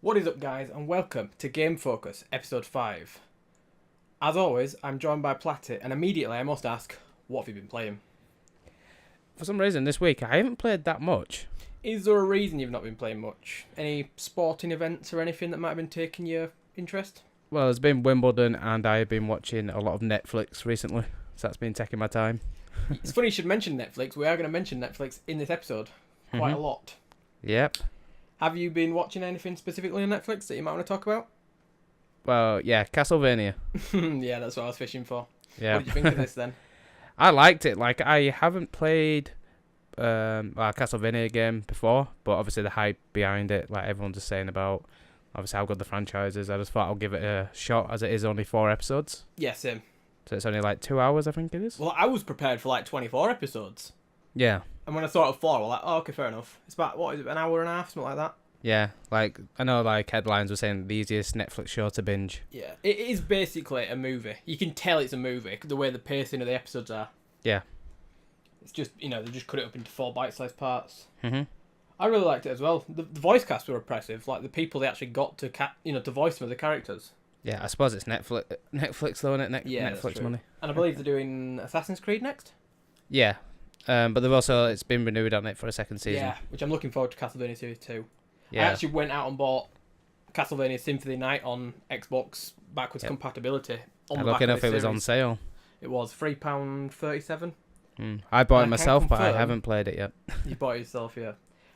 What is up, guys, and welcome to Game Focus, Episode 5. As always, I'm joined by Platty, and immediately I must ask, what have you been playing? For some reason, this week, I haven't played that much. Is there a reason you've not been playing much? Any sporting events or anything that might have been taking your interest? Well, there's been Wimbledon, and I've been watching a lot of Netflix recently, so that's been taking my time. It's funny you should mention Netflix. We are going to mention Netflix in this episode quite a lot. Yep. Have you been watching anything specifically on Netflix that you might want to talk about? Well, yeah, Castlevania. Yeah, that's what I was fishing for. Yeah. What did you think of this then? I liked it. Like, I haven't played a Castlevania game before, but obviously the hype behind it, like everyone's just saying about obviously how good the franchise is. I just thought I'll give it a shot, as it is only 4 episodes. Yeah, same. So it's only like 2 hours, I think it is. Well, I was prepared for like 24 episodes. Yeah. And when I saw it at 4, I was like, oh, okay, fair enough. It's about, what is it, an hour and a half, something like that? Yeah, like, I know, like, headlines were saying the easiest Netflix show to binge. Yeah, it is basically a movie. You can tell it's a movie, the way the pacing of the episodes are. Yeah. It's just, they just cut it up into 4 bite-sized parts. Mm-hmm. I really liked it as well. The voice cast were impressive. Like, the people they actually got to, to voice some of the characters. Yeah, I suppose it's Netflix though, isn't it? Yeah, Netflix money. And I believe they're doing Assassin's Creed next? Yeah. But they've also, it's been renewed on it for a second season. Yeah, which I'm looking forward to Castlevania Series 2. Yeah. I actually went out and bought Castlevania Symphony Night on Xbox backwards compatibility. I'm lucky enough it was on sale. It was £3.37. I bought it myself, but I haven't played it yet. You bought it yourself, yeah.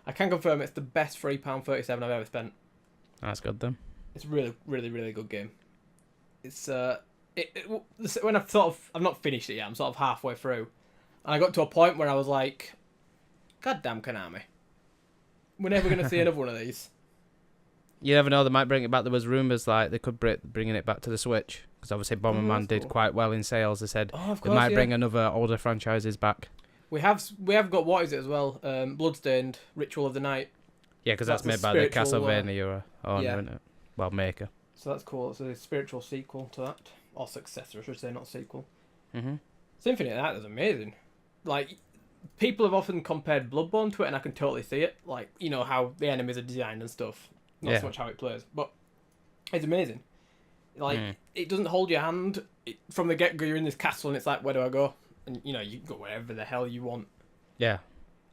I can confirm it's the best £3.37 I've ever spent. That's good then. It's a really, really, really good game. It's when I've not finished it yet. I'm sort of halfway through, and I got to a point where I was like, "God damn Konami, we're never gonna see another one of these." You never know, they might bring it back. There was rumours like they could bringing it back to the Switch, because obviously Bomberman did quite well in sales. They said they might bring another older franchises back. We have got, what is it as well? Bloodstained Ritual of the Night. Yeah, because that's made by the Castlevania owner, isn't it? Well, maker. So that's cool. It's a spiritual sequel to that, or successor, I should say, not sequel. Mm-hmm. Symphony of that is amazing. Like, people have often compared Bloodborne to it, and I can totally see it. Like, how the enemies are designed and stuff. Not so much how it plays, but it's amazing. Like, it doesn't hold your hand. From the get-go, you're in this castle, and it's like, where do I go? And, you can go wherever the hell you want. Yeah.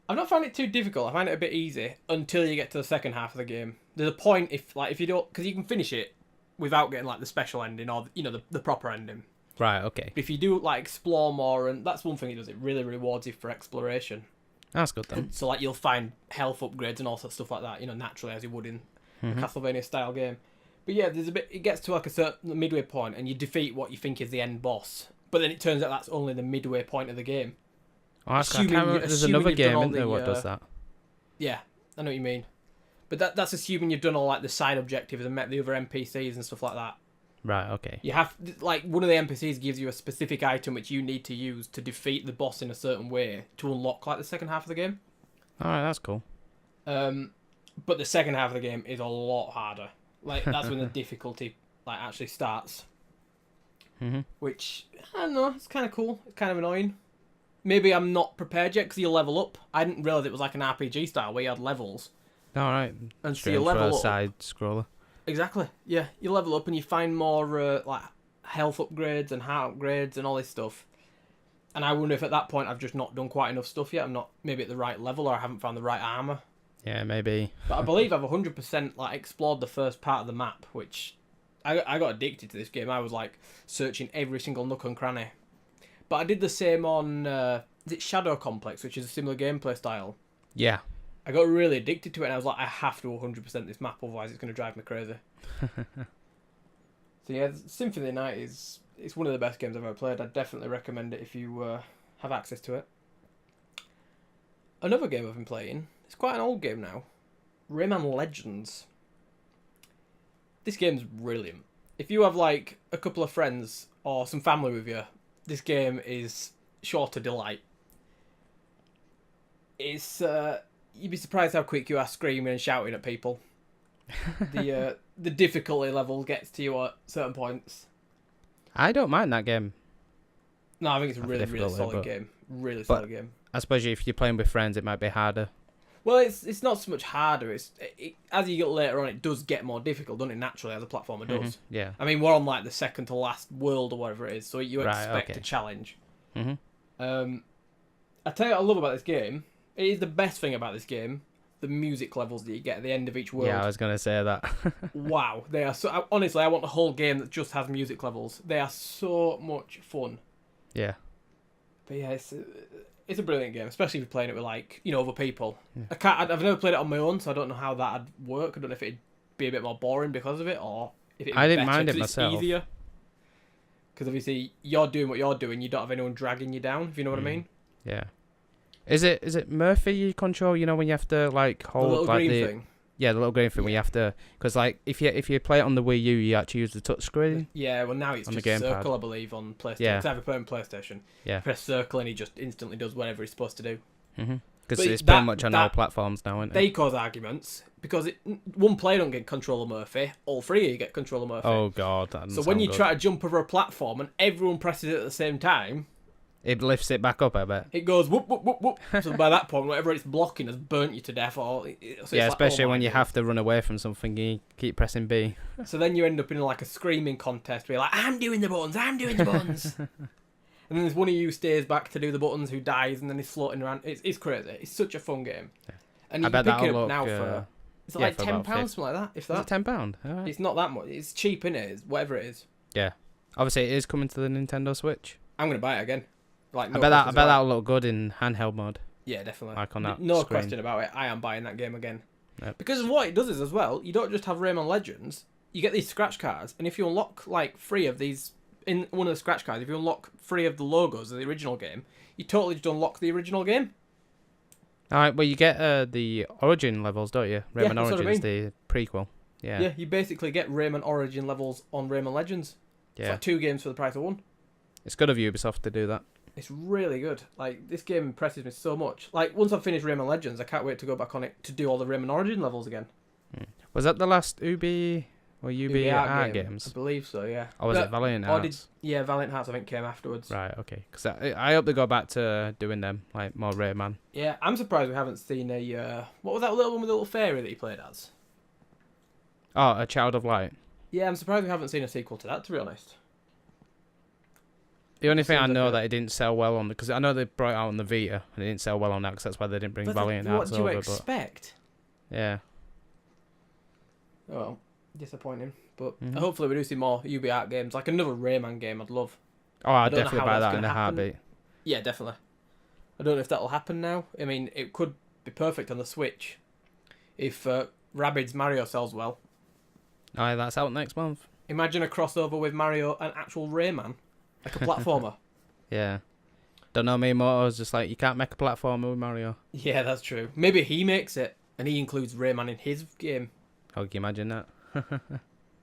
I've not found it too difficult. I find it a bit easy until you get to the second half of the game. There's a point if you don't, because you can finish it without getting like the special ending or the proper ending. Right. Okay. But if you do like explore more, and that's one thing it does, it really rewards you for exploration. That's good then. So like you'll find health upgrades and all sorts of stuff like that, naturally as you would in a Castlevania style game. But yeah, there's a bit. It gets to like a certain midway point, and you defeat what you think is the end boss. But then it turns out that's only the midway point of the game. Oh, there's another game, isn't there, what does that? Yeah, I know what you mean. But that's assuming you've done all like the side objectives and met the other NPCs and stuff like that. Right, okay. You have, like, one of the NPCs gives you a specific item which you need to use to defeat the boss in a certain way to unlock like the second half of the game. Alright, that's cool. But the second half of the game is a lot harder. Like, that's when the difficulty like actually starts. Mm-hmm. Which, I don't know, it's kind of cool. It's kind of annoying. Maybe I'm not prepared yet because you level up. I didn't realise it was like an RPG style where you had levels. Alright. And so you level up. Side scroller. Exactly. Yeah, you level up and you find more like health upgrades and heart upgrades and all this stuff. And I wonder if at that point I've just not done quite enough stuff yet. I'm not maybe at the right level, or I haven't found the right armor. Yeah, maybe. But I believe I've 100% like explored the first part of the map, which I got addicted to this game. I was like searching every single nook and cranny. But I did the same on is it Shadow Complex, which is a similar gameplay style. Yeah. I got really addicted to it, and I was like, I have to 100% this map, otherwise it's going to drive me crazy. So yeah, Symphony of the Night it's one of the best games I've ever played. I'd definitely recommend it if you have access to it. Another game I've been playing, it's quite an old game now, Rayman Legends. This game's brilliant. If you have like a couple of friends or some family with you, this game is sure to delight. It's you'd be surprised how quick you are screaming and shouting at people. The difficulty level gets to you at certain points. I don't mind that game. No, I think it's a really solid game. Really solid game. I suppose if you're playing with friends, it might be harder. Well, it's not so much harder. As you get later on, it does get more difficult, doesn't it? Naturally, as a platformer does. Yeah. I mean, we're on like the second to last world or whatever it is, so you expect okay. a challenge. Mm-hmm. I tell you what I love about this game. It is the best thing about this game. The music levels that you get at the end of each world. Yeah, I was gonna say that. Wow, they are so. Honestly, I want a whole game that just has music levels. They are so much fun. Yeah. But yeah, it's a brilliant game, especially if you're playing it with other people. Yeah. I've never played it on my own, so I don't know how that'd work. I don't know if it'd be a bit more boring because of it, or if it'd be I didn't better mind it 'cause it's myself. easier. Because obviously you're doing what you're doing, you don't have anyone dragging you down. If you know what I mean. Yeah. Is it Murphy you control? You know when you have to like hold The little like green thing. Yeah, the little green thing where you have to, because like if you play it on the Wii U, you actually use the touch screen. Yeah, well now it's on the just gamepad. circle, I believe, on PlayStation. Yeah. Because I have a play on PlayStation. Yeah. Press circle and he just instantly does whatever he's supposed to do. Because it's pretty much on all platforms now, isn't it? They cause arguments because one player don't get control of Murphy, all three of you get control of Murphy. Oh god, that doesn't so when sound you good. try to jump over a platform and everyone presses it at the same time, it lifts it back up, I bet. it goes whoop whoop whoop whoop. So by that point, whatever it's blocking has burnt you to death. Yeah, especially when you have to run away from something, you keep pressing B. So then you end up in like a screaming contest where you're like, I'm doing the buttons, I'm doing the buttons. And then there's one of you who stays back to do the buttons who dies, and then he's floating around. It's crazy. It's such a fun game. Yeah. And you can pick it up now for is it like £10, something like that? If that. Is it £10? Right. It's not that much. It's cheap, innit? It's whatever it is. Yeah. Obviously, it is coming to the Nintendo Switch. I'm gonna buy it again. Like, I bet that'll look good in handheld mode. Yeah, definitely. Like on that no screen. question about it. I am buying that game again. Yep. Because of what it does is as well, you don't just have Rayman Legends. You get these scratch cards, and if you unlock like 3 of these in one of the scratch cards, if you unlock 3 of the logos of the original game, you totally just unlock the original game. Alright, well you get the Origin levels, don't you? Rayman Origins, the prequel. Yeah. Yeah, you basically get Rayman Origin levels on Rayman Legends. Yeah. It's like 2 games for the price of 1. It's good of Ubisoft to do that. It's really good. Like, this game impresses me so much. Like, once I've finished Rayman Legends, I can't wait to go back on it to do all the Rayman Origin levels again. Was that the last Ubi Art games? I believe so, yeah. Or was it Valiant Hearts? Yeah, Valiant Hearts I think came afterwards. Right, okay. Because I hope they go back to doing them, like more Rayman. Yeah, I'm surprised we haven't seen a... what was that little one with the little fairy that he played as? Oh, A Child of Light. Yeah, I'm surprised we haven't seen a sequel to that, to be honest. The only thing I know that it didn't sell well on... Because I know they brought it out on the Vita, and it didn't sell well on that, because that's why they didn't bring Valiant Hearts over. What do you expect? But, yeah. Oh, well, disappointing. But hopefully we do see more UB Art games. Like another Rayman game I'd love. Oh, I'd definitely buy that in a heartbeat. Yeah, definitely. I don't know if that'll happen now. I mean, it could be perfect on the Switch if Rabbids Mario sells well. Aye, that's out next month. Imagine a crossover with Mario and actual Rayman. Like a platformer. Yeah. Don't know, Miyamoto's just like, you can't make a platformer with Mario. Yeah, that's true. Maybe he makes it and he includes Rayman in his game. How can you imagine that?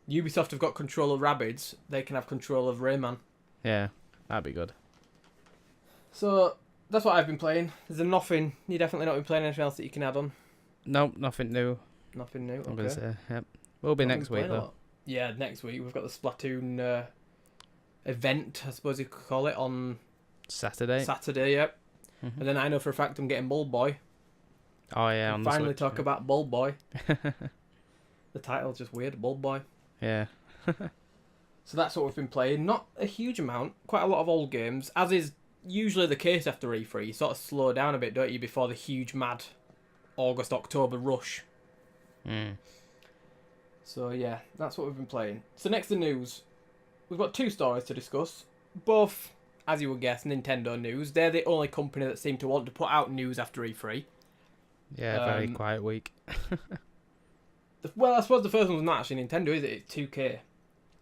Ubisoft have got control of Rabbids. They can have control of Rayman. Yeah, that'd be good. So, that's what I've been playing. There's nothing... You've definitely not been playing anything else that you can add on? Nope, nothing new. Nothing new, okay. I'm going to say, yep. We'll be next week, though. Yeah, next week. We've got the Splatoon event, I suppose you could call it, on... Saturday, yep. And then I know for a fact I'm getting Bull Boy. Oh, yeah, on the finally Switch, talk about Bull Boy. The title's just weird, Bull Boy. Yeah. So that's what we've been playing. Not a huge amount. Quite a lot of old games. As is usually the case after E3. You sort of slow down a bit, don't you, before the huge, mad August, October rush. So, yeah, that's what we've been playing. So next, the news. We've got 2 stories to discuss. Both, as you would guess, Nintendo news. They're the only company that seem to want to put out news after E3. Yeah, very quiet week. Well, I suppose the first one's not actually Nintendo, is it? It's 2K.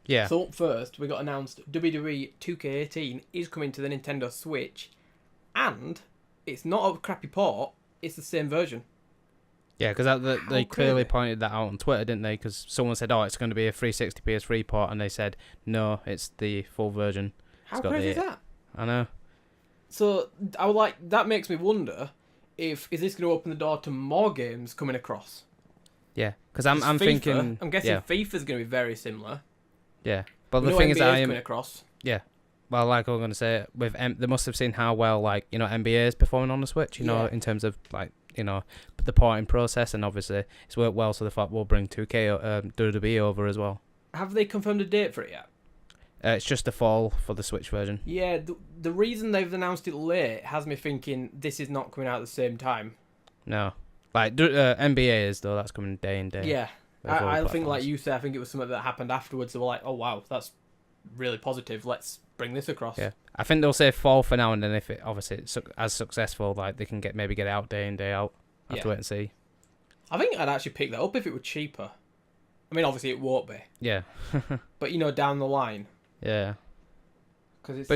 Yeah. So up first, we got announced WWE 2K18 is coming to the Nintendo Switch, and it's not a crappy port, it's the same version. Yeah, because they clearly pointed that out on Twitter, didn't they? Because someone said, oh, it's going to be a 360 PS3 port, and they said, no, it's the full version. How crazy is that? I know. So, that makes me wonder is this going to open the door to more games coming across? Yeah, because I'm thinking... I'm guessing FIFA's going to be very similar. Yeah, but the thing is, coming across. Yeah, well, like I was going to say, with they must have seen how well, like, NBA is performing on the Switch, you know, in terms of, like, the porting process, and obviously it's worked well. So they thought we'll bring 2K WWE over as well. Have they confirmed a date for it yet? It's just the fall for the Switch version. Yeah, the reason they've announced it late has me thinking this is not coming out at the same time. No, like NBA is though. That's coming day in day. Yeah, I think like you said, I think it was something that happened afterwards. They were like, oh wow, that's really positive. Let's bring this across. Yeah, I think they'll say fall for now, and then if it obviously it's as successful, like they can maybe get it out day in day out. Have to wait and see. I think I'd actually pick that up if it were cheaper. I mean, obviously it won't be. Yeah. But down the line. Yeah. Because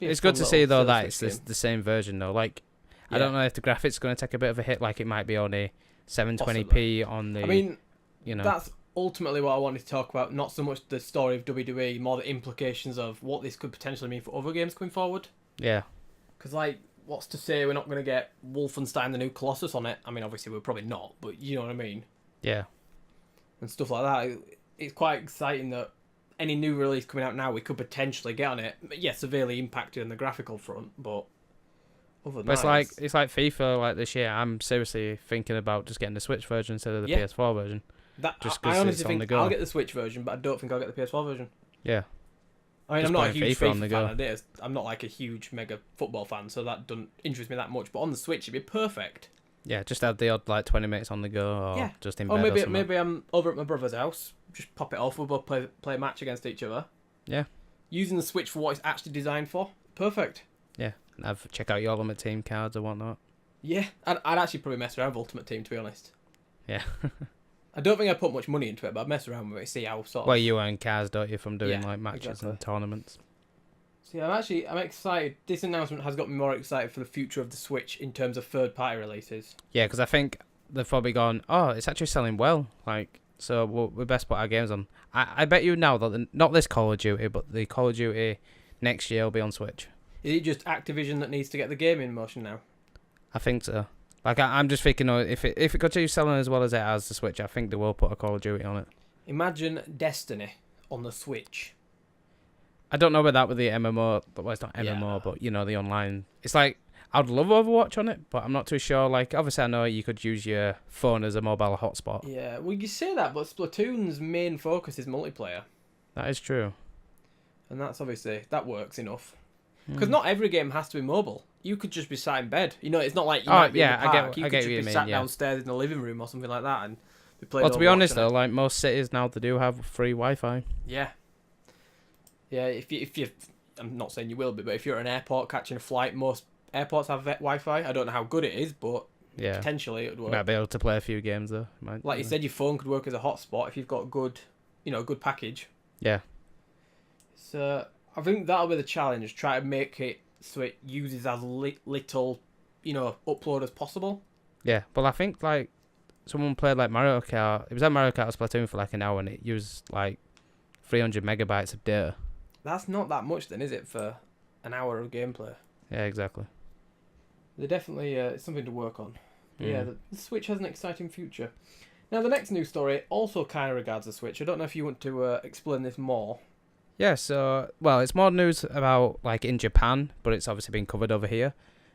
it's good to see though that it's the same version though. Like, I don't know if the graphics are going to take a bit of a hit. Like it might be only 720p on the. I mean, that's ultimately what I wanted to talk about. Not so much the story of WWE, more the implications of what this could potentially mean for other games going forward. Yeah. Because what's to say we're not going to get Wolfenstein: The New Colossus on it? I mean, obviously we're probably not, but you know what I mean. Yeah. And stuff like that. It's quite exciting that any new release coming out now we could potentially get on it. Yeah, severely impacted on the graphical front, but other than that, it's like FIFA like this year. I'm seriously thinking about just getting the Switch version instead of the PS4 version. I honestly think I'll get the Switch version, but I don't think I'll get the PS4 version. Yeah. I mean, I'm not a huge FIFA fan of it. I'm not like a huge mega football fan, so that doesn't interest me that much. But on the Switch, it'd be perfect. Yeah, just have the odd 20 minutes on the go, or just in bed. Or or maybe I'm over at my brother's house. Just pop it off. We'll both play a match against each other. Yeah. Using the Switch for what it's actually designed for. Perfect. Yeah. And check out your Ultimate Team cards or whatnot. Yeah. I'd actually probably mess around with Ultimate Team, to be honest. Yeah. I don't think I'd put much money into it, but I'd mess around with it, see how sort of... Well, you earn cards, don't you, from doing matches and tournaments. So yeah, I'm excited. This announcement has got me more excited for the future of the Switch in terms of third-party releases. Yeah, because I think they've probably gone, oh, it's actually selling well. So we best put our games on. I bet you now that not this Call of Duty, but the Call of Duty next year will be on Switch. Is it just Activision that needs to get the game in motion now? I think so. I'm just thinking, if it continues selling as well as it has the Switch, I think they will put a Call of Duty on it. Imagine Destiny on the Switch. I don't know about that with the MMO, but it's not MMO, but the online. It's like I'd love Overwatch on it, but I'm not too sure. Like, obviously, I know you could use your phone as a mobile hotspot. Yeah, well, you say that, but Splatoon's main focus is multiplayer. That is true. And that's obviously, that works enough. Because not every game has to be mobile. You could just be sat in bed. It's not like you might be in the park. You could just be sat downstairs in the living room or something like that and be playing. Well, to be honest, though, like most cities now, they do have free Wi-Fi. Yeah. Yeah, if you, I'm not saying you will be, but if you're at an airport catching a flight, most airports have Wi-Fi. I don't know how good it is, but potentially it would work. You might be able to play a few games though. Like you said, your phone could work as a hotspot if you've got a good, good package. Yeah. So I think that'll be the challenge. Try to make it so it uses as little, upload as possible. Yeah, well, I think like someone played like Mario Kart. It was at Mario Kart or Splatoon for like an hour, and it used like 300 megabytes of data. That's not that much then, is it, for an hour of gameplay? Yeah, exactly. They're definitely it's something to work on. Yeah, the Switch has an exciting future. Now, the next news story also kind of regards the Switch. I don't know if you want to explain this more. Yeah, so, well, it's more news about, like, in Japan, but it's obviously been covered over here,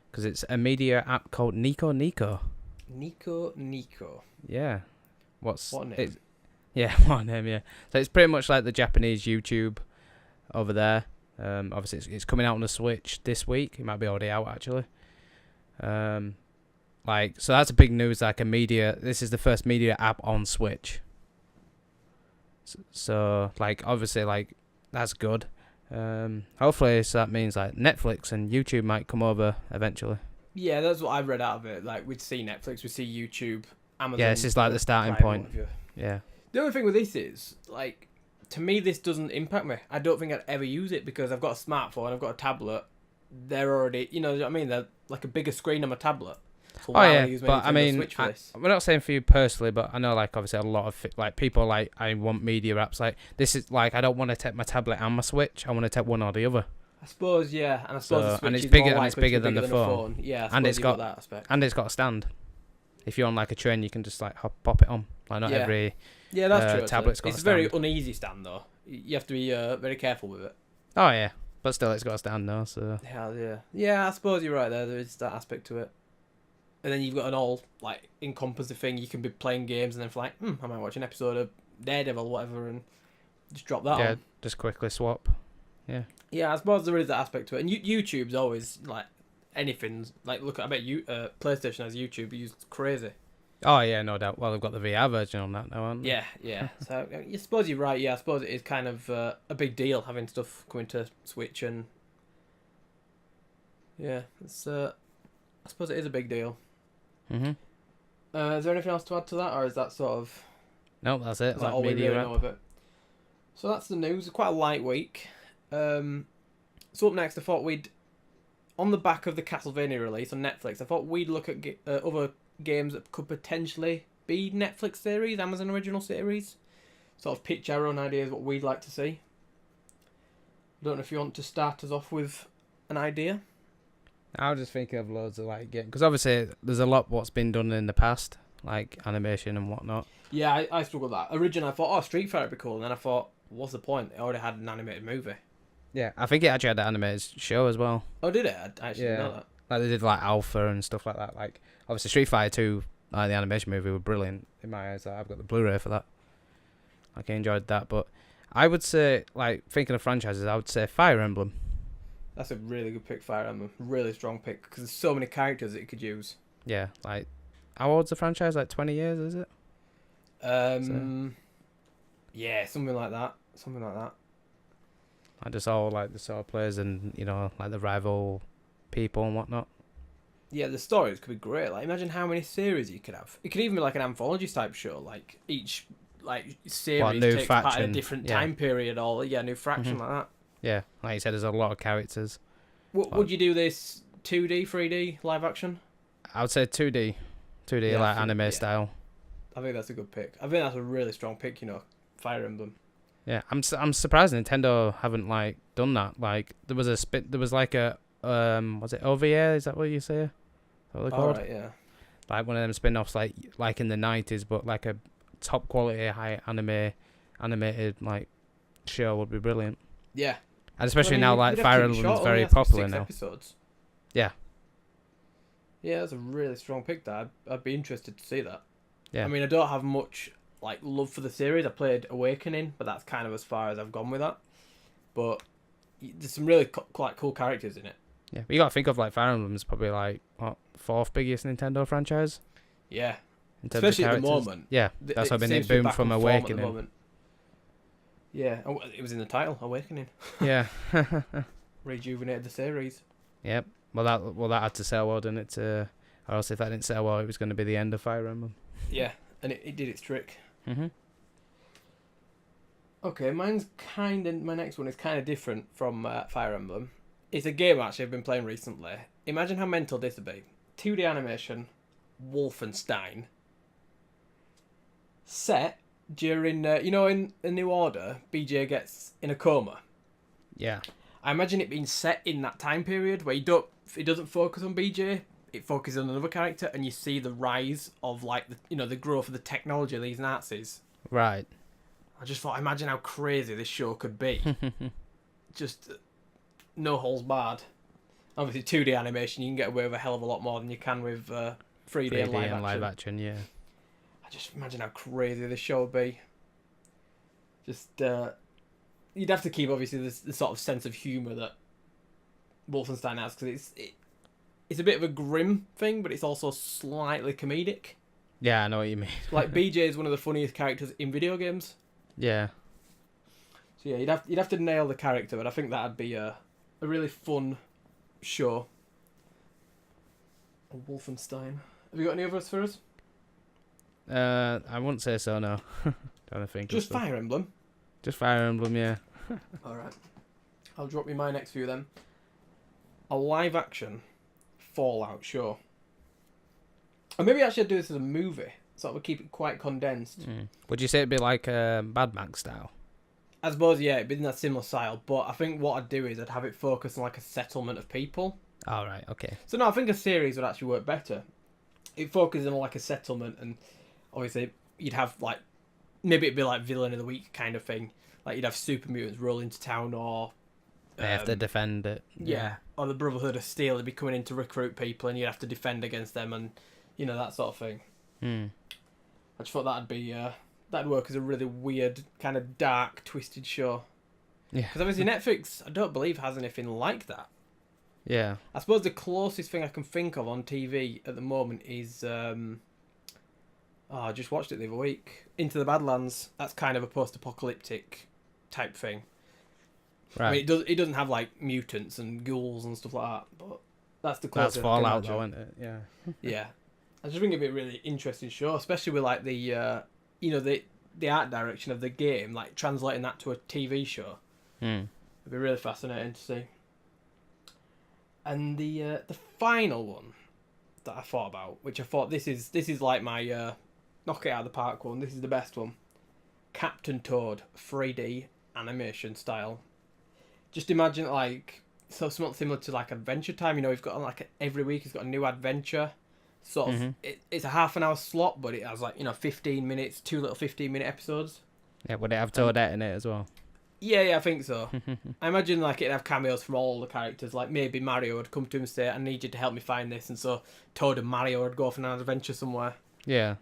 because it's a media app called Nico. Nico. Yeah. What a name. What a name, yeah. So it's pretty much like the Japanese YouTube over there. Obviously, it's coming out on the Switch this week. It might be already out, actually. So that's a big news, this is the first media app on Switch. So obviously, that's good. Hopefully, so that means, Netflix and YouTube might come over eventually. Yeah, that's what I've read out of it. We'd see Netflix, we'd see YouTube, Amazon. Yeah, this is, the starting point. Yeah. The only thing with this is, to me, this doesn't impact me. I don't think I'd ever use it because I've got a smartphone, I've got a tablet. They're already, you know what I mean? They're like a bigger screen on my tablet. So but I mean, we're not saying for you personally, but I know, obviously a lot of, people, I want media apps. This is, I don't want to take my tablet and my Switch. I want to take one or the other. I suppose, yeah. And I suppose the Switch and it's is bigger, more and it's bigger than the phone. Yeah, and it's got that aspect. And it's got a stand. If you're on, a train, you can just, pop it on. Not every that's true. tablet's got a stand. It's a very uneasy stand, though. You have to be very careful with it. Oh, yeah. But still, it's got a stand now, so... Hell, yeah. Yeah, I suppose you're right there. There is that aspect to it. and then you've got an all like encompassing thing. You can be playing games and then like, I might watch an episode of Daredevil or whatever and just drop that on. Just quickly swap. Yeah, I suppose there is that aspect to it. And YouTube's always like anything's like look. I bet PlayStation has YouTube used crazy. Oh yeah, no doubt. Well, they've got the VR version on that now, aren't they? Yeah. So I suppose you're right. Yeah, I suppose it is kind of a big deal having stuff coming to Switch and it's. I suppose it is a big deal. Mhm. Is there anything else to add to that, or is that sort of? No, that's it. Is that all we really know of it? So that's the news. Quite a light week. So up next, I thought we'd, on the back of the Castlevania release on Netflix, I thought we'd look at other games that could potentially be Netflix series, Amazon original series. Sort of pitch our own ideas what we'd like to see. I don't know if you want to start us off with an idea. I was just thinking of loads of like games because obviously there's a lot what's been done in the past, like animation and whatnot. Yeah, I struggled with that. Originally, I thought, Street Fighter would be cool, and then I thought, what's the point? It already had an animated movie. Yeah, I think it actually had an animated show as well. Oh, did it? I actually didn't know that. Like they did like Alpha and stuff like that. Like obviously Street Fighter 2, the animation movie were brilliant in my eyes. I've got the Blu-ray for that. Like I enjoyed that, but I would say like thinking of franchises, I would say Fire Emblem. That's a really good pick, Fire Emblem. Really strong pick because there's so many characters that you could use. Yeah, like how old's the franchise? Like 20 years, is it? Yeah, something like that. I just all like the sort of players and like the rival people and whatnot. Yeah, the stories could be great. Like imagine how many series you could have. It could even be like an anthology type show. Like each series takes part in a different time period or new fraction like that. Yeah, like you said, there's a lot of characters. Would you do this 2D, 3D, live action? I would say 2D like anime style. I think that's a good pick. I think that's a really strong pick, Fire Emblem. Yeah, I'm surprised Nintendo haven't like done that. Like there was like a was it OVA? Is that what you say? Is that what they're called? Right, yeah. Like one of them spin-offs like in the 90s, but like a top quality high animated like show would be brilliant. Yeah. And especially now like Fire Emblem's very popular now. Episodes. Yeah. Yeah, that's a really strong pick there. I'd be interested to see that. Yeah. I mean, I don't have much like love for the series. I played Awakening, but that's kind of as far as I've gone with that. But there's some really quite cool characters in it. Yeah, but you got to think of like Fire Emblem's probably like what, fourth biggest Nintendo franchise. Yeah, especially at the moment. Yeah, that's what it boomed from Awakening. Yeah, it was in the title, Awakening. Yeah, rejuvenated the series. Yep. Well, that had to sell well, didn't it? Or else if that didn't sell well, it was going to be the end of Fire Emblem. Yeah, and it did its trick. Mhm. Okay, my next one is kind of different from Fire Emblem. It's a game actually I've been playing recently. Imagine how mental this would be. 2D animation, Wolfenstein. Set during, in A New Order, BJ gets in a coma. Yeah. I imagine it being set in that time period where it doesn't focus on BJ, it focuses on another character, and you see the rise of like the growth of the technology of these Nazis. Right. I just thought, imagine how crazy this show could be. Just no holes barred. Obviously, 2D animation, you can get away with a hell of a lot more than you can with 3D and live action. Yeah. I just imagine how crazy this show would be. Just you'd have to keep obviously the sort of sense of humour that Wolfenstein has, because it's a bit of a grim thing, but it's also slightly comedic. Yeah, I know what you mean. Like BJ is one of the funniest characters in video games. Yeah. So yeah, you'd have to nail the character, but I think that'd be a really fun show. Wolfenstein. Have you got any others for us? I wouldn't say so, no. Trying to think. Just Fire Emblem. Just Fire Emblem, yeah. All right. I'll drop you my next few then. A live action Fallout show. Or maybe actually I'd do this as a movie. So I would keep it quite condensed. Would you say it'd be like Mad Max style? I suppose, yeah, it'd be in that similar style. But I think what I'd do is I'd have it focus on like a settlement of people. All right, okay. So no, I think a series would actually work better. It focuses on like a settlement, and obviously you'd have like, maybe it'd be like villain of the week kind of thing. Like you'd have super mutants roll into town, or they have to defend it. Yeah, or the Brotherhood of Steel would be coming in to recruit people, and you'd have to defend against them. And You know, that sort of thing. Hmm. I just thought that'd work as a really weird, kind of dark, twisted show. Yeah. Because obviously Netflix, I don't believe, has anything like that. Yeah. I suppose the closest thing I can think of on TV at the moment is, I just watched it the other week. Into the Badlands. That's kind of a post-apocalyptic type thing. Right. I mean, it doesn't have like mutants and ghouls and stuff like that, but that's the closest. That's Fallout, though, isn't it? Yeah. Yeah, I just think it'd be a really interesting show, especially with like the, the art direction of the game, like translating that to a TV show. Hmm. It'd be really fascinating to see. And the final one that I thought about, which I thought this is like my knock it out of the park one. This is the best one. Captain Toad 3D animation style. Just imagine like something similar to like Adventure Time. You know, we've got like every week he's got a new adventure. Sort of, it's a half an hour slot, but it has like 15 minutes, two little 15-minute episodes. Yeah, would it have Toadette in it as well? Yeah, I think so. I imagine like it'd have cameos from all the characters. Like maybe Mario would come to him and say, "I need you to help me find this," and so Toad and Mario would go off on an adventure somewhere. Yeah.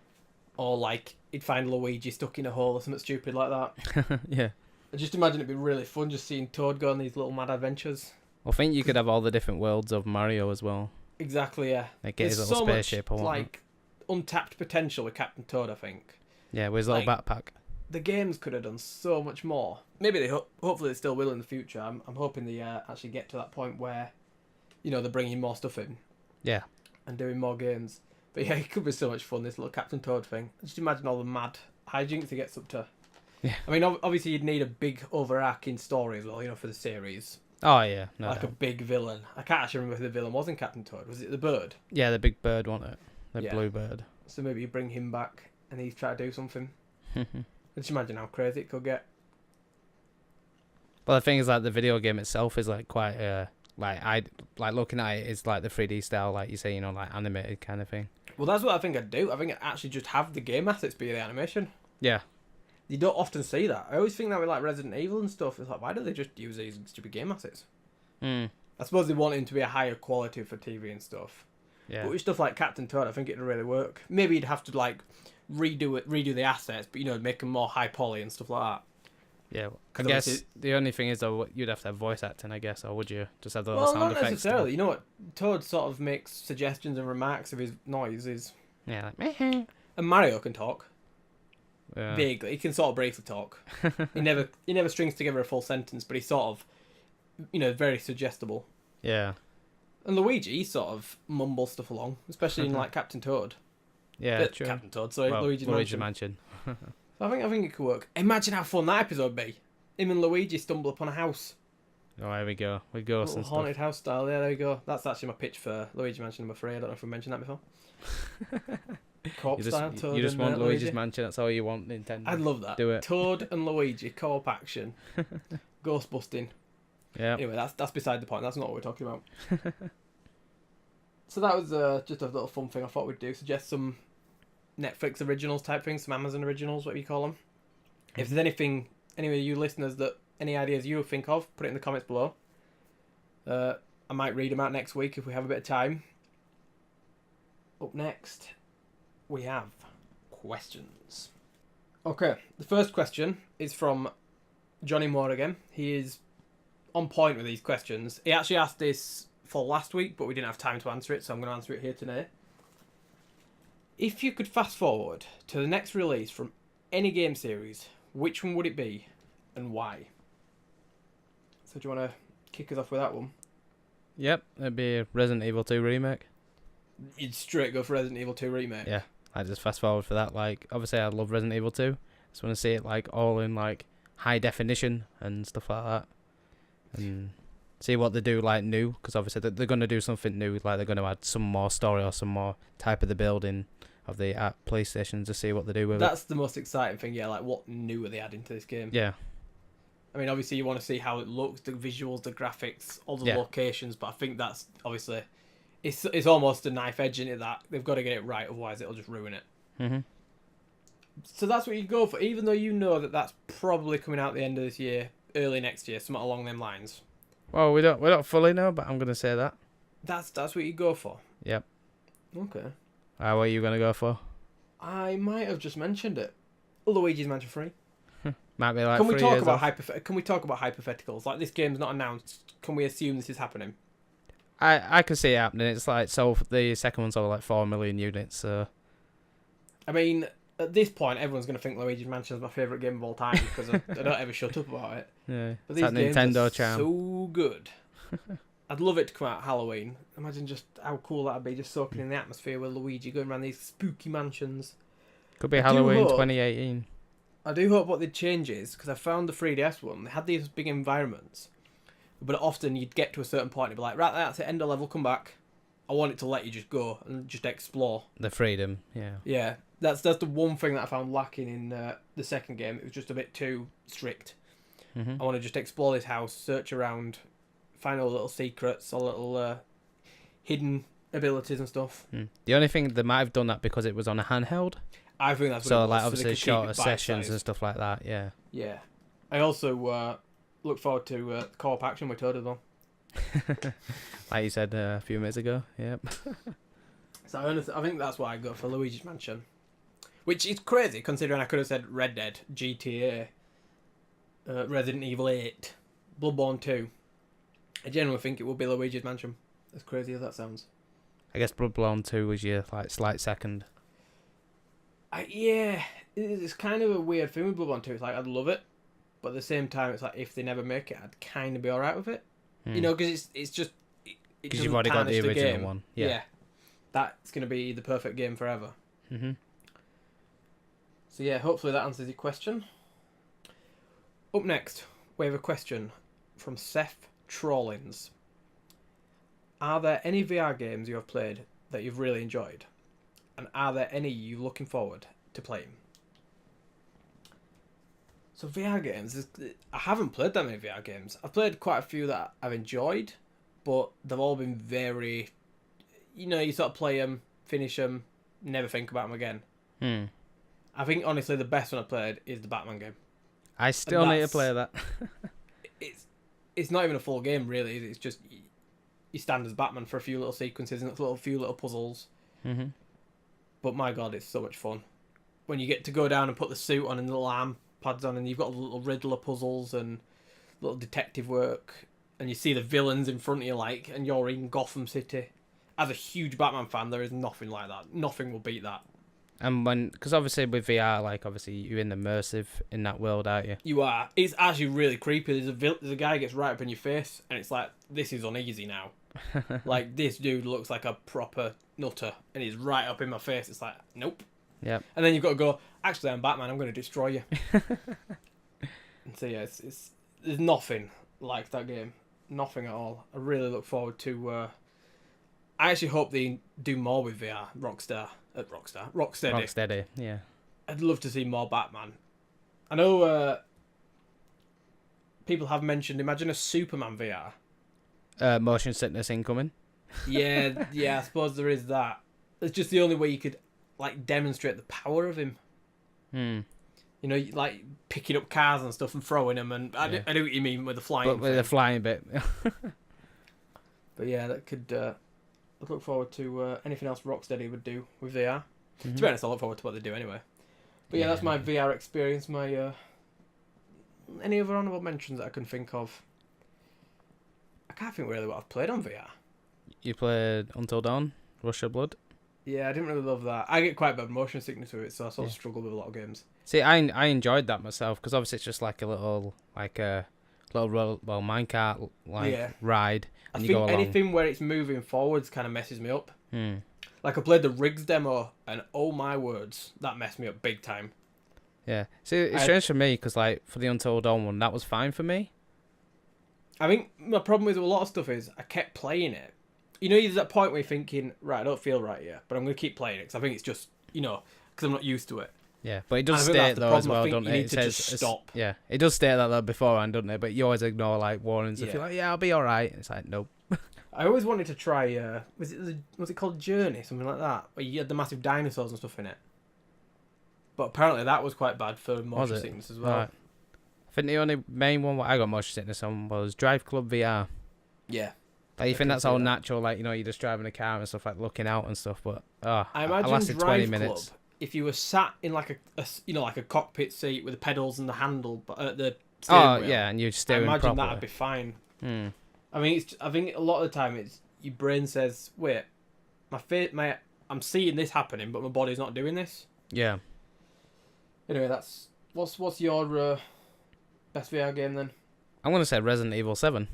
Or like he'd find Luigi stuck in a hole or something stupid like that. Yeah. I just imagine it'd be really fun just seeing Toad go on these little mad adventures. I think you could have all the different worlds of Mario as well. Exactly, yeah. Like get his There's little so spaceship much, or whatnot. like untapped potential with Captain Toad, I think. Yeah, with his little backpack. The games could have done so much more. Maybe they hopefully they still will in the future. I'm hoping they actually get to that point where, they're bringing more stuff in. Yeah. And doing more games. But yeah, it could be so much fun, this little Captain Toad thing. Just imagine all the mad hijinks he gets up to. Yeah. I mean, obviously you'd need a big overarching story as well, for the series. Oh, yeah. No, like a big villain. I can't actually remember who the villain was in Captain Toad. Was it the bird? Yeah, the big bird, wasn't it? The blue bird. So maybe you bring him back and he's trying to do something. Just imagine how crazy it could get. Well, the thing is, like, the video game itself is like quite looking at it is like the 3D style, like you say, like animated kind of thing. Well, that's what I think I'd do. I think I'd actually just have the game assets be the animation. Yeah. You don't often see that. I always think that with like Resident Evil and stuff. It's like, why don't they just use these stupid game assets? I suppose they want him to be a higher quality for TV and stuff. Yeah. But with stuff like Captain Toad, I think it'd really work. Maybe you'd have to like redo the assets, but make them more high poly and stuff like that. Yeah, I guess the only thing is though, you'd have to have voice acting, I guess, or would you just have the little sound effects? Well, not necessarily. You know what? Toad sort of makes suggestions and remarks of his noises. Yeah, like meh. And Mario can talk. Yeah. Vaguely, he can sort of briefly talk. he never strings together a full sentence, but he's sort of, very suggestible. Yeah. And Luigi, he sort of mumbles stuff along, especially in like Captain Toad. Yeah, true. Captain Toad, sorry, well, Luigi's Mansion. So I think it could work. Imagine how fun that episode would be. Him and Luigi stumble upon a house. Oh, here we go. With ghosts and stuff. Haunted house style. Yeah, there you go. That's actually my pitch for Luigi Mansion number 3. I don't know if I mentioned that before. Co-op style. Toad you just want Luigi. Luigi's Mansion. That's all you want, Nintendo. I'd love that. Do it. Toad and Luigi co-op action, ghost busting. Yeah. Anyway, that's beside the point. That's not what we're talking about. So that was just a little fun thing I thought we'd do. Suggest some Netflix originals type things, some Amazon originals, whatever you call them. If there's any of you listeners any ideas you think of, put it in the comments below. I might read them out next week if we have a bit of time. Up next, we have questions. Okay, the first question is from Johnny Moore again. He is on point with these questions. He actually asked this for last week, but we didn't have time to answer it, so I'm going to answer it here today. If you could fast forward to the next release from any game series, which one would it be and why? So do you want to kick us off with that one? Yep, it'd be Resident Evil 2 Remake. You'd straight go for Resident Evil 2 Remake? Yeah, I just fast forward for that. Like, obviously I love Resident Evil 2. Just want to see it like all in like high definition and stuff like that. And see what they do like new, because obviously they're going to do something new, like they're going to add some more story or some more type of the building of the PlayStation to see what they do with it. That's the most exciting thing, yeah, like what new are they adding to this game? Yeah. I mean, obviously you want to see how it looks, the visuals, the graphics, all the locations, but I think that's obviously, it's almost a knife edge into that. They've got to get it right, otherwise it'll just ruin it. Mm-hmm. So that's what you go for, even though you know that that's probably coming out at the end of this year, early next year, something along them lines. Well, we don't fully know, but I'm gonna say that. That's what you go for. Yep. Okay. What are you gonna go for? I might have just mentioned it. Luigi's Mansion 3. Might be like. Can we 3 talk years about off. Can we talk about hypotheticals? Like, this game's not announced. Can we assume this is happening? I can see it happening. It's like, so the second one's over like 4 million units. So. I mean, at this point, everyone's going to think Luigi's Mansion is my favourite game of all time because I don't ever shut up about it. Yeah. But It's these that games Nintendo are charm. so good. I'd love it to come out Halloween. Imagine just how cool that'd be, just soaking in the atmosphere with Luigi going around these spooky mansions. Could be I do Halloween hope- 2018. I do hope what they'd change is, because I found the 3DS one, they had these big environments, but often you'd get to a certain point and you'd be like, right, that's it, end of level, come back. I want it to let you just go and just explore. The freedom, yeah. Yeah, that's the one thing that I found lacking in the second game. It was just a bit too strict. Mm-hmm. I want to just explore this house, search around, find all the little secrets, all little hidden abilities and stuff. The only thing they might have done that because it was on a handheld. I think that's what So it was, like so they obviously could keep shorter it sessions bite-sized. and stuff like that. Yeah. Yeah. I also look forward to co-op action with Toad as well. Like you said a few minutes ago. Yep. So I think that's why I go for Luigi's Mansion. Which is crazy, considering I could have said Red Dead, GTA, Resident Evil 8, Bloodborne 2. I genuinely think it will be Luigi's Mansion. As crazy as that sounds. I guess Bloodborne 2 was your like slight second. Yeah, it's kind of a weird thing with Bloodborne 2. It's like, I'd love it, but at the same time, it's like, if they never make it, I'd kind of be alright with it. You know, because it's just... Because you've already got the original one. Yeah. That's going to be the perfect game forever. Mm-hmm. So yeah, hopefully that answers your question. Up next, we have a question from Seth Trollins. Are there any VR games you have played that you've really enjoyed? And are there any you looking forward to playing? So VR games, I haven't played that many VR games. I've played quite a few that I've enjoyed, but they've all been very... You know, you sort of play them, finish them, never think about them again. I think, honestly, the best one I played is the Batman game. I still need to play that. It's not even a full game, really. It's just you stand as Batman for a few little sequences and a few little puzzles. Mm-hmm. But my God, it's so much fun. When you get to go down and put the suit on and the little arm pads on and you've got little Riddler puzzles and little detective work and you see the villains in front of you, like, and you're in Gotham City. As a huge Batman fan, there is nothing like that. Nothing will beat that. And because obviously with VR, like obviously you're in immersive in that world, aren't you? You are. It's actually really creepy. There's a guy who gets right up in your face, and it's like, this is uneasy now. Like, this dude looks like a proper nutter, and he's right up in my face. It's like, nope. Yep. And then you've got to go, actually, I'm Batman. I'm going to destroy you. And so yeah, it's there's nothing like that game. Nothing at all. I really look forward to. I actually hope they do more with VR. Rocksteady. Yeah. I'd love to see more Batman. I know people have mentioned, imagine a Superman VR. Motion sickness incoming. Yeah, I suppose there is that. It's just the only way you could like demonstrate the power of him. You know, like picking up cars and stuff and throwing them, and I know what you mean with the flying. But with the flying bit. But yeah, that could. I look forward to anything else Rocksteady would do with VR. To be honest, I look forward to what they do anyway. But yeah, that's my VR experience. My any other honourable mentions that I can think of? I can't think really what I've played on VR. You played Until Dawn, Rush of Blood. Yeah, I didn't really love that. I get quite bad motion sickness with it, so I sort of struggle with a lot of games. See, I enjoyed that myself because obviously it's just like a little minecart ride, and I you go think along. anything where it's moving forwards kind of messes me up. Like I played the Rigs demo, and oh my words, that messed me up big time. Yeah, see, it's strange for me because like for the Until Dawn one, that was fine for me. I think my problem with a lot of stuff is I kept playing it. You know, there's that point where you're thinking, right, I don't feel right here, but I'm going to keep playing it because I think it's just, you know, because I'm not used to it. Yeah, but it does state though as well, doesn't it? It says stop. Yeah, it does state that though beforehand, doesn't it? But you always ignore like warnings. If you're like, yeah, I'll be all right. It's like, nope. I always wanted to try. Was it called Journey, something like that, where you had the massive dinosaurs and stuff in it? But apparently that was quite bad for motion sickness as well. Right. I think the only main one I got motion sickness on was Drive Club VR. Yeah. Like you think that's all natural, like you're just driving a car and stuff, like looking out and stuff. But I imagine lasted Drive 20 Club, minutes. if you were sat in like a cockpit seat with the pedals and the handle, but at the steering wheel, yeah, and you're steering I imagine properly. that'd be fine. Hmm. I mean, I think a lot of the time it's your brain says, "Wait, I'm seeing this happening, but my body's not doing this." Yeah. Anyway, that's what's your best VR game then? I'm gonna say Resident Evil 7.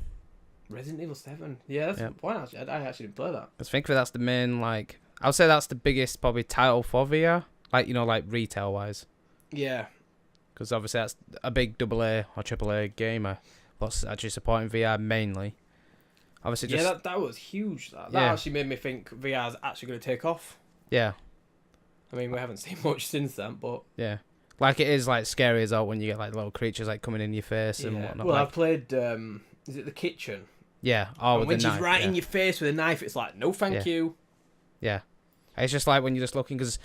Resident Evil 7. Yeah, that's a good point. Actually, I actually didn't play that. I think that's the main like. I would say that's the biggest probably title for VR, like like retail wise. Yeah. Because obviously that's a big AA or AAA gamer. What's actually supporting VR mainly. Obviously, just that was huge. That Yeah. actually made me think VR's actually going to take off. yeah, I mean, we haven't seen much since then, but yeah. Like it is like scary as well when you get like little creatures like coming in your face and whatnot. Well, like, I played. Is it The Kitchen? yeah. Oh, And with when the she's knife, right yeah. in your face with a knife, it's like, no, thank you. Yeah. It's just like when you're just looking, because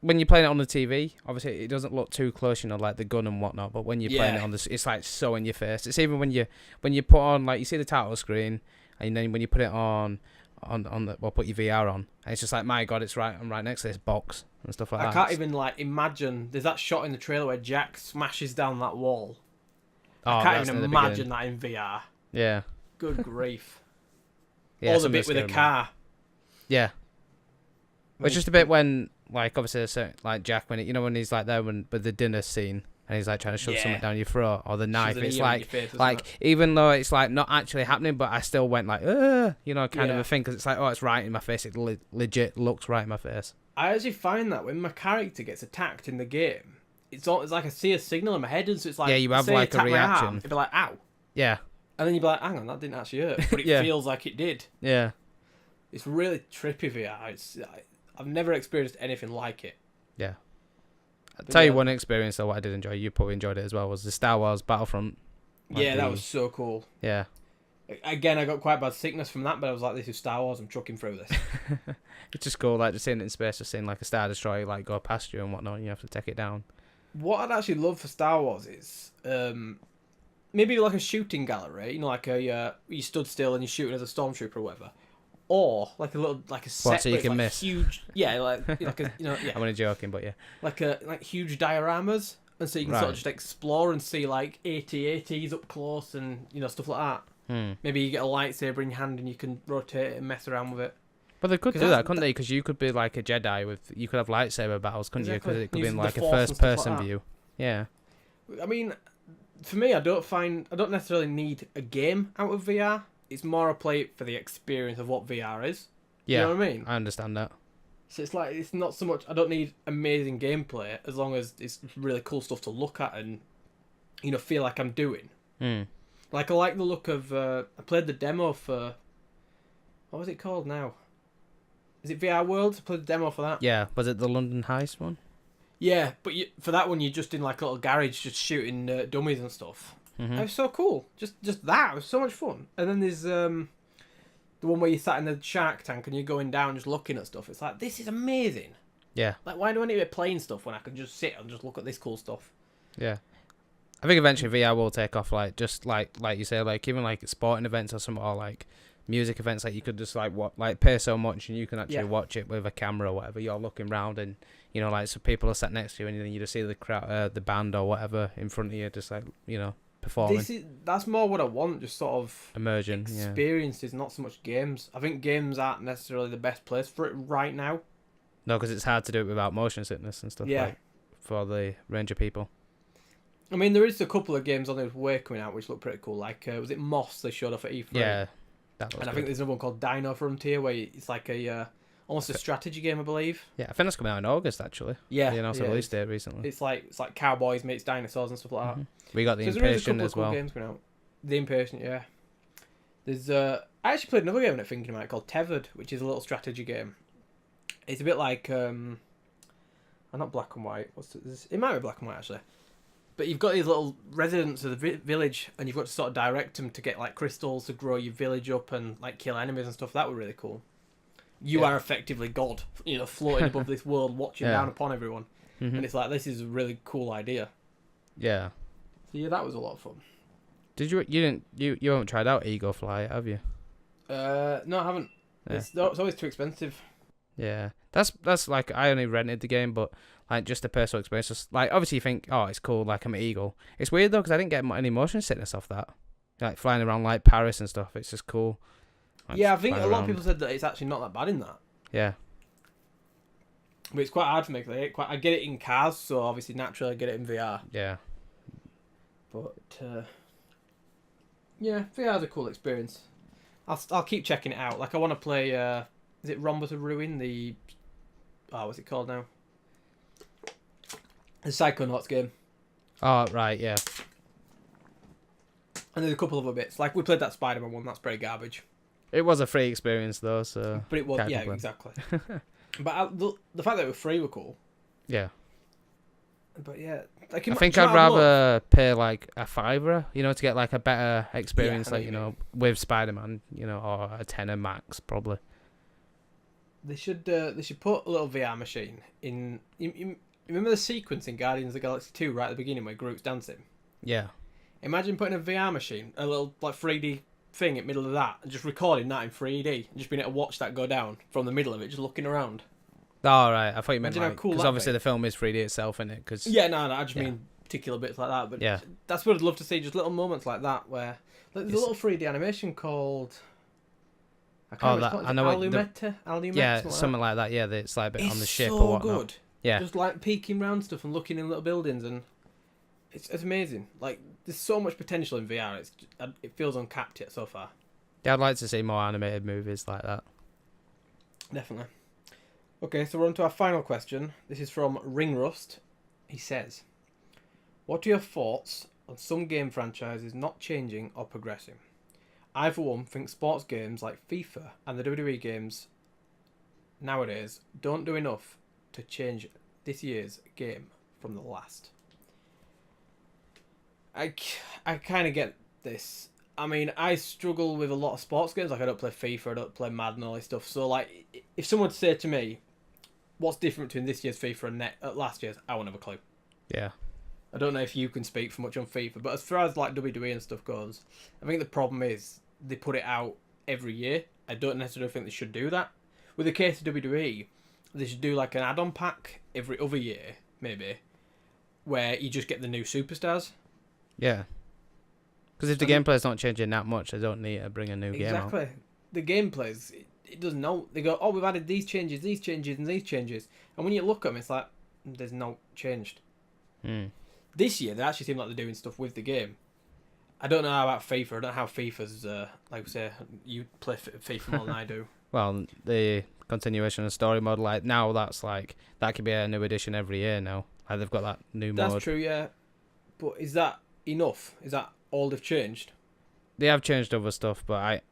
when you're playing it on the TV, obviously it doesn't look too close, like the gun and whatnot. But when you're playing it on this, it's like so in your face. It's even when you put on, like, you see the title screen, and then when you put it on put your VR on, and it's just like, my God, I'm right next to this box and stuff like that. I can't even like imagine. There's that shot in the trailer where Jack smashes down that wall. I can't even imagine that in VR. Yeah. Good grief. Yeah. Or the bit with a car. Yeah. It's just a bit when, like, obviously, like Jack, when when he's like there with the dinner scene, and he's like trying to shove something down your throat, or the knife. It's like even though it's like not actually happening, but I still went like, kind of a thing, because it's like, oh, it's right in my face. It legit looks right in my face. I actually find that when my character gets attacked in the game, it's like I see a signal in my head, and so it's like, you have like a reaction. Arm, it'd be like, ow. Yeah. And then you'd be like, hang on, that didn't actually hurt, but it feels like it did. Yeah. It's really trippy VR. I've never experienced anything like it. Yeah. I'll tell you one experience though, what I did enjoy, you probably enjoyed it as well, was the Star Wars Battlefront. That was so cool. Yeah. Again, I got quite bad sickness from that, but I was like, this is Star Wars, I'm chucking through this. It's just cool, like, just seeing it in space, just seeing like a Star Destroyer like go past you and whatnot, and you have to take it down. What I'd actually love for Star Wars is maybe like a shooting gallery, like you stood still and you're shooting as a stormtrooper or whatever. Or like a set so you can miss. Huge, like a I'm only joking, but yeah. Like huge dioramas, and so you can sort of just explore and see like AT-ATs up close and stuff like that. Maybe you get a lightsaber in your hand and you can rotate it and mess around with it. But they could do that, couldn't they? Because you could be like a Jedi you could have lightsaber battles, couldn't you? Because it could be in like a first-person view. Yeah. I mean, for me, I don't necessarily need a game out of VR. It's more a play for the experience of what VR is. Yeah, you know what I mean? I understand that. So it's like, it's not so much, I don't need amazing gameplay as long as it's really cool stuff to look at and, feel like I'm doing. Like, I like the look of, I played the demo for, what was it called now? Is it VR World? I played the demo for that. Yeah, was it the London Heist one? Yeah, but for that one, you're just in like a little garage just shooting dummies and stuff. It was so cool. Just that. It was so much fun. And then there's the one where you sat in the shark tank and you're going down just looking at stuff. It's like, this is amazing. Yeah. Like, why do I need to be playing stuff when I can just sit and just look at this cool stuff? Yeah. I think eventually VR will take off, like, just like you say, like, even like sporting events or something, or like music events, like you could just like pay so much and you can actually watch it with a camera or whatever. You're looking round and, like, so people are sat next to you and then you just see the crowd, the band or whatever in front of you, just like, performing. That's more what I want, just sort of immersion, experiences, not so much games. I think games aren't necessarily the best place for it right now. No, because it's hard to do it without motion sickness and stuff. Like, for the range of people. I mean, there is a couple of games on the way coming out which look pretty cool. Like, was it Moss they showed off at E3? Yeah, that was. And I think there's another one called Dino Frontier where it's like almost a strategy game, I believe. Yeah, I think that's coming out in August actually. Yeah, they announced a release date recently. It's like cowboys meets dinosaurs and stuff like that. We got the Impatient as well. Games coming out. The Impatient, yeah. There's I actually played another game that I'm thinking about called Tethered, which is a little strategy game. It's a bit like not Black and White. It might be Black and White actually. But you've got these little residents of the village, and you've got to sort of direct them to get like crystals to grow your village up and like kill enemies and stuff. That would be really cool. You are effectively God, floating above this world, watching down upon everyone, and it's like, this is a really cool idea. Yeah. So yeah, that was a lot of fun. Did you haven't tried out Eagle Fly, have you? No, I haven't. Yeah. It's always too expensive. Yeah, that's like I only rented the game, but like just the personal experience. Just, like obviously you think, oh, it's cool, like I'm an eagle. It's weird though because I didn't get any motion sickness off that. Like flying around like Paris and stuff. It's just cool. Like, yeah, I think a lot of people said that it's actually not that bad in that. Yeah. But it's quite hard for me. I get it in cars, so obviously naturally I get it in VR. Yeah. But yeah, VR is a cool experience. I'll keep checking it out. Like I want to play. Is it Rhombus of Ruin? What's it called now? The Psychonauts game. Oh right, yeah. And there's a couple of other bits. Like we played that Spider-Man one. That's pretty garbage. It was a free experience though, so. But it was, yeah, exactly. But the fact that it was free were cool. Yeah. But yeah, like I think I'd rather pay like a $5, to get like a better experience, with Spider-Man, or a tenner max probably. They should put a little VR machine in. You remember the sequence in Guardians of the Galaxy 2 right at the beginning where Groot's dancing? Yeah. Imagine putting a VR machine, a little like 3D thing in the middle of that, and just recording that in 3D, and just being able to watch that go down from the middle of it, just looking around. Oh, right. I thought you meant Imagine how cool because that obviously be. the film is 3D itself, isn't it? Cause, no, I just mean particular bits like that. But yeah, that's what I'd love to see, just little moments like that where there's a little 3D animation called. I can't remember. I know Alumeta? Yeah, something like that. Yeah, it's like a bit on the ship so or whatnot. Good. Yeah, just like peeking around stuff and looking in little buildings, and it's amazing. Like there's so much potential in VR. It feels uncapped yet so far. Yeah, I'd like to see more animated movies like that. Definitely. Okay, so we're on to our final question. This is from Ringrust. He says, what are your thoughts on some game franchises not changing or progressing? I, for one, think sports games like FIFA and the WWE games nowadays don't do enough to change this year's game from the last. I kind of get this. I mean, I struggle with a lot of sports games. Like, I don't play FIFA, I don't play Madden, all this stuff. So, like, if someone would say to me, what's different between this year's FIFA and last year's, I won't have a clue. Yeah. I don't know if you can speak for much on FIFA, but as far as, like, WWE and stuff goes, I think the problem is they put it out every year. I don't necessarily think they should do that. With the case of WWE, they should do, like, an add-on pack every other year, maybe, where you just get the new superstars. Yeah. Because if the gameplay's not changing that much, they don't need to bring a new game out. Exactly. The gameplay's, it doesn't know. They go, oh, we've added these changes, and these changes. And when you look at them, it's like, there's no changed. This year, they actually seem like they're doing stuff with the game. I don't know about FIFA. I don't know how FIFA's, like we say, you play FIFA more than I do. Well, the continuation of story mode, like, now that's like, that could be a new edition every year now. Like, they've got that new mode. That's true, yeah. But is that enough? Is that all they've changed? They have changed other stuff, but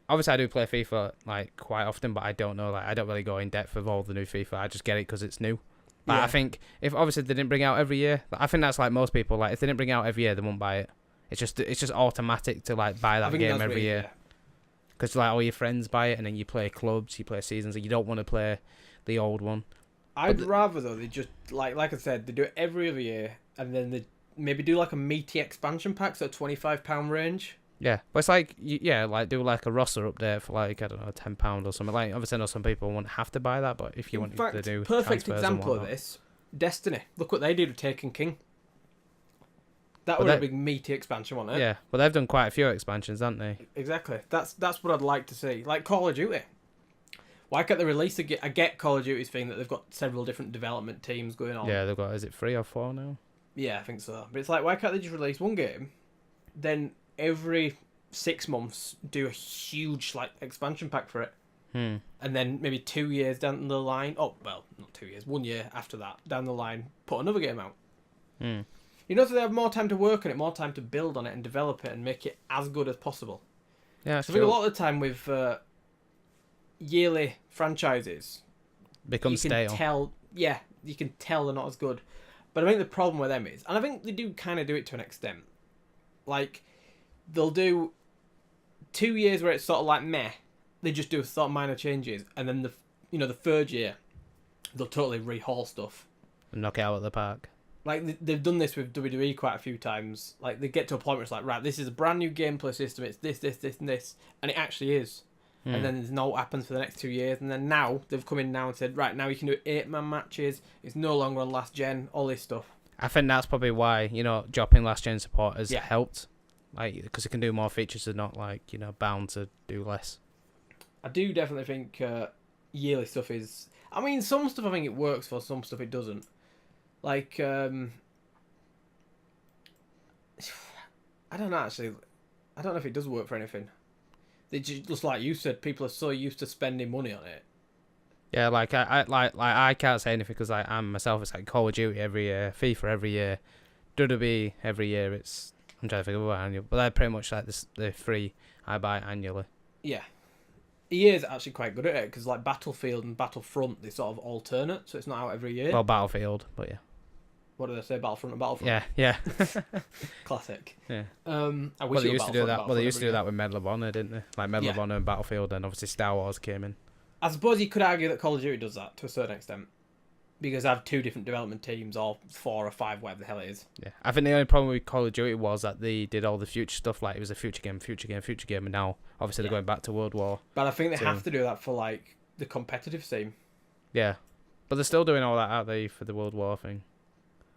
obviously I do play FIFA like quite often, but I don't know, like I don't really go in depth with all the new FIFA. I just get it because it's new. But I think if obviously they didn't bring out every year, I think that's like most people. Like if they didn't bring out every year, they won't buy it. It's just automatic to like buy that game every year because like all your friends buy it, and then you play clubs, you play seasons, and you don't want to play the old one. I'd rather though they just like I said, they do it every other year, and then they maybe do like a meaty expansion pack, so £25 range. Yeah, but it's like like do like a roster update for like I don't know £10 or something. Like obviously I know some people won't have to buy that, but if you want to do perfect example of this, Destiny. Look what they did with Taken King. That was a big meaty expansion, wasn't it? Yeah, but they've done quite a few expansions, haven't they? Exactly. That's what I'd like to see. Like Call of Duty. Why can't they release I get Call of Duty's thing that they've got several different development teams going on. Yeah, they've got, is it 3 or 4 now? Yeah, I think so. But it's like, why can't they just release one game, then every 6 months do a huge like expansion pack for it, and then maybe 2 years down the line, not 2 years, 1 year after that down the line, put another game out. So they have more time to work on it, more time to build on it and develop it and make it as good as possible. Yeah, so I think a lot of the time with yearly franchises, become stale. You can tell they're not as good. But I think the problem with them is, and I think they do kind of do it to an extent, like, they'll do 2 years where it's sort of like meh, they just do sort of minor changes, and then the third year, they'll totally rehaul stuff. And knock it out of the park. Like, they've done this with WWE quite a few times. Like, they get to a point where it's like, right, this is a brand new gameplay system, it's this, and this, and it actually is. And then there's no what happens for the next 2 years. And then now, they've come in now and said, right, now you can do 8-man matches. It's no longer on last gen, all this stuff. I think that's probably why, dropping last gen support has helped. Like, because it can do more features and not, bound to do less. I do definitely think yearly stuff is... I mean, some stuff I think it works for, some stuff it doesn't. Like, I don't know, actually. I don't know if it does work for anything. Just like you said, people are so used to spending money on it. Yeah, I can't say anything because I'm myself. It's like Call of Duty every year, FIFA every year, WWE every year. I'm trying to think of what annual, but they're pretty much like the free I buy annually. Yeah, EA is actually quite good at it because like Battlefield and Battlefront, they sort of alternate, so it's not out every year. Well, Battlefield, but yeah. What did I say? Battlefront and Battlefront. Yeah. Classic. Yeah. I wish they used to do that. Well, they used to do year. that with Medal of Honor, didn't they? Like Medal of Honor and Battlefield, and obviously Star Wars came in. I suppose you could argue that Call of Duty does that to a certain extent, because I have 2 different development teams, or 4 or 5, whatever the hell it is. Yeah, I think the only problem with Call of Duty was that they did all the future stuff. Like it was a future game, and now obviously they're going back to World War. But I think they have to do that for like the competitive scene. Yeah, but they're still doing all that, aren't they, for the World War thing?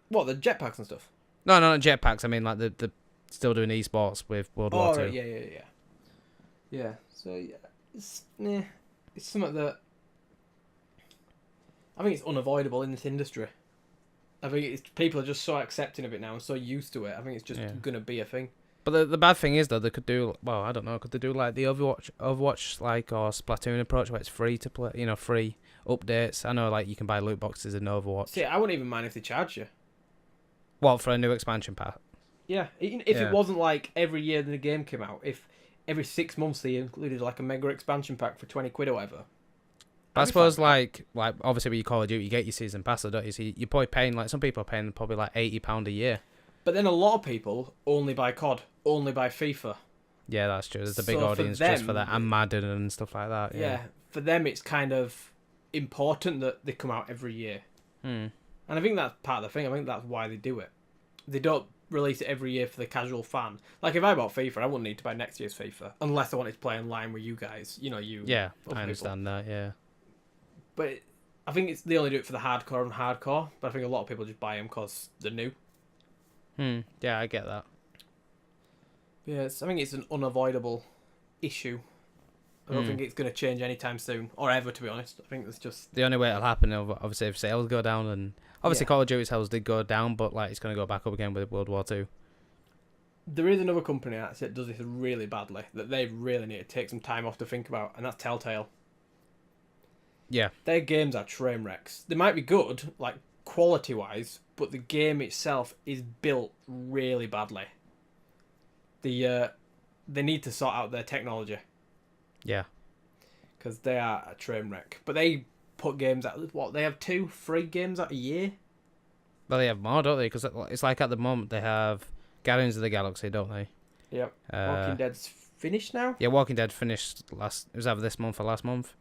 What, the jetpacks and stuff? No, not jetpacks. I mean, like the still doing esports with World War II. Right, yeah. So it's something that I think it's unavoidable in this industry. I think people are just so accepting of it now and so used to it. I think it's just gonna be a thing. But the bad thing is though, they could do I don't know. Could they do like the Overwatch like or Splatoon approach where it's free to play? Free updates. I know like you can buy loot boxes in Overwatch. See, I wouldn't even mind if they charge you. What, for a new expansion pack? Yeah, if it wasn't like every year that the game came out, if every 6 months they included like a mega expansion pack for 20 quid or whatever. I suppose like obviously when you Call of Duty, you get your season pass, don't you? So you're probably paying like some people are paying probably like £80 a year. But then a lot of people only buy COD, only buy FIFA. Yeah, that's true. There's a big audience just for that and Madden and stuff like that. Yeah, for them it's kind of important that they come out every year. And I think that's part of the thing. I think that's why they do it. They don't release it every year for the casual fan. Like, if I bought FIFA, I wouldn't need to buy next year's FIFA. Unless I wanted to play online with you guys. You. Yeah, I understand that, yeah. But I think they only do it for the hardcore and hardcore. But I think a lot of people just buy them because they're new. Yeah, I get that. Yeah, I think it's an unavoidable issue. I don't think it's going to change anytime soon. Or ever, to be honest. I think it's just... The only way it'll happen, obviously, if sales go down. And obviously, Call of Duty sales did go down, but like it's going to go back up again with World War II. There is another company that does this really badly, that they really need to take some time off to think about, and that's Telltale. Yeah. Their games are train wrecks. They might be good, like, quality-wise, but the game itself is built really badly. They need to sort out their technology. Yeah. Because they are a train wreck. But they put games out... What, they have 2 free games out a year? Well, they have more, don't they? Because it's like at the moment they have Guardians of the Galaxy, don't they? Yep. Walking Dead's finished now? Yeah, Walking Dead finished it was either this month or last month.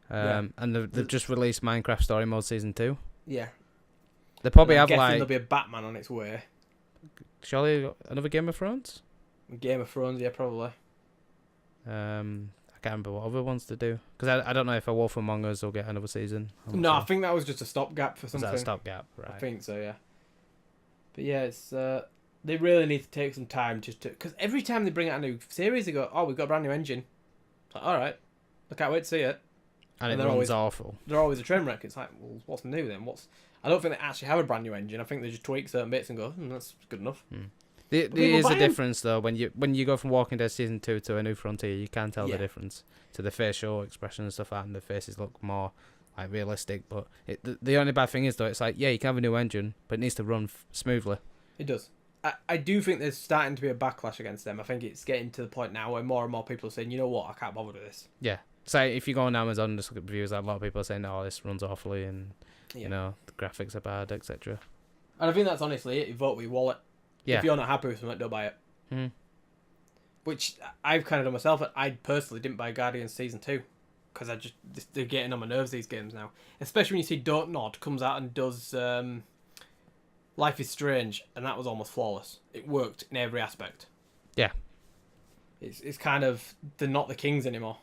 And they've just released Minecraft Story Mode Season 2. Yeah. They probably have like... like... there'll be a Batman on its way. Surely another Game of Thrones? Game of Thrones, yeah, probably. I can't remember what other ones to do. Because I don't know if A Wolf Among Us will get another season. No, I think that was just a stopgap for something. Was that a stopgap? Right. I think so, yeah. But yeah, it's they really need to take some time just to... Because every time they bring out a new series, they go, we've got a brand new engine. It's like, all right, I can't wait to see it. And it runs always awful. They're always a train wreck. It's like, well, what's new then? I don't think they actually have a brand new engine. I think they just tweak certain bits and go, that's good enough. There is a difference though when you go from Walking Dead Season 2 to A New Frontier. You can tell the difference to the facial expression and stuff, and the faces look more like realistic. But the only bad thing is though, it's like you can have a new engine, but it needs to run smoothly. It does. I do think there's starting to be a backlash against them. I think it's getting to the point now where more and more people are saying, you know what, I can't bother with this. Yeah. So if you go on Amazon and just look at reviews, a lot of people are saying, this runs awfully, and you know the graphics are bad, etc. And I think that's honestly it. You vote with your wallet. Yeah. If you're not happy with something, don't buy it. Which I've kind of done myself. I personally didn't buy Guardians Season 2 because they're getting on my nerves, these games now. Especially when you see Don't Nod comes out and does Life is Strange, and that was almost flawless. It worked in every aspect. Yeah. It's kind of, they're not the kings anymore.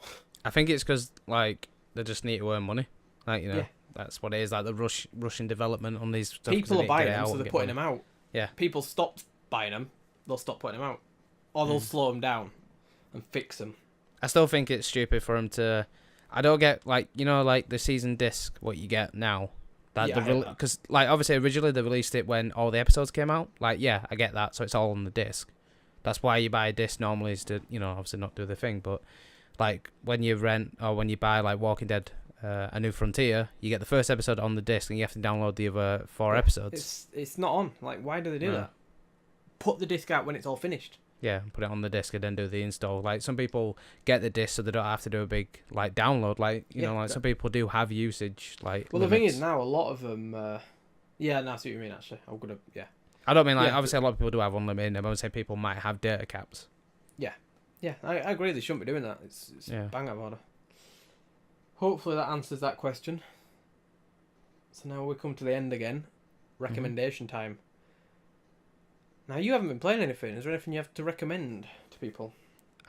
I think it's because like they just need to earn money. Like Yeah. that's what it is. Like the rushing development on these stuff. 'cause People they are need to get buying it them, out so and they're get putting money. them out. Yeah. People stop buying them, they'll stop putting them out, or they'll slow them down and fix them. I still think it's stupid for them to. I don't get like like the season disc what you get now. Yeah, I hate that. Because like obviously originally they released it when all the episodes came out. Like yeah, I get that. So it's all on the disc. That's why you buy a disc normally is to obviously not do the thing. But like when you rent or when you buy like Walking Dead, A New Frontier, you get the first episode on the disc and you have to download the other 4 episodes. It's not on. Like, why do they do that? Put the disc out when it's all finished. Yeah, put it on the disc and then do the install. Like some people get the disc so they don't have to do a big like download. Like some people do have usage. Like the thing is now a lot of them. Yeah, no, I see what you mean. Actually, I'm gonna I don't mean like obviously a lot of people do have unlimited. I would say people might have data caps. Yeah, I agree. They shouldn't be doing that. It's bang out of order. Hopefully that answers that question. So now we come to the end again. Recommendation time. Now you haven't been playing anything. Is there anything you have to recommend to people?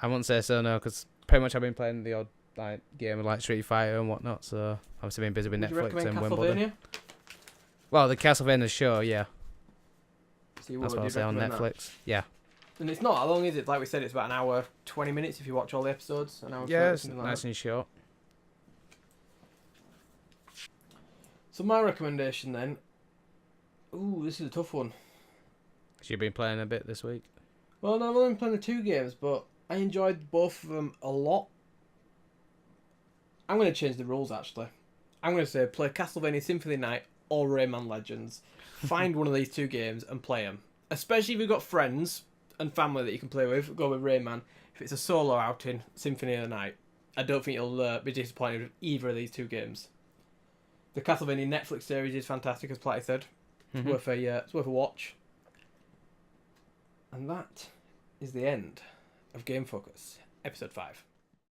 I wouldn't say so, no, because pretty much I've been playing the odd like game of like Street Fighter and whatnot. So obviously been busy with Netflix and Wimbledon. Well, the Castlevania show, yeah. So that's what I'll say on Netflix. Yeah. And it's not how long is it? Like we said, it's about an hour 20 minutes if you watch all the episodes. An hour. Yeah, it's nice and short. So my recommendation then. Ooh, this is a tough one. You've been playing a bit this week? Well, no, I've only been playing the 2 games, but I enjoyed both of them a lot. I'm going to change the rules, actually. I'm going to say play Castlevania Symphony Night or Rayman Legends. Find one of these 2 games and play them. Especially if you've got friends and family that you can play with, go with Rayman. If it's a solo outing, Symphony of the Night, I don't think you'll be disappointed with either of these 2 games. The Castlevania Netflix series is fantastic, as Platty said. It's worth a watch. And that is the end of Game Focus, episode 5.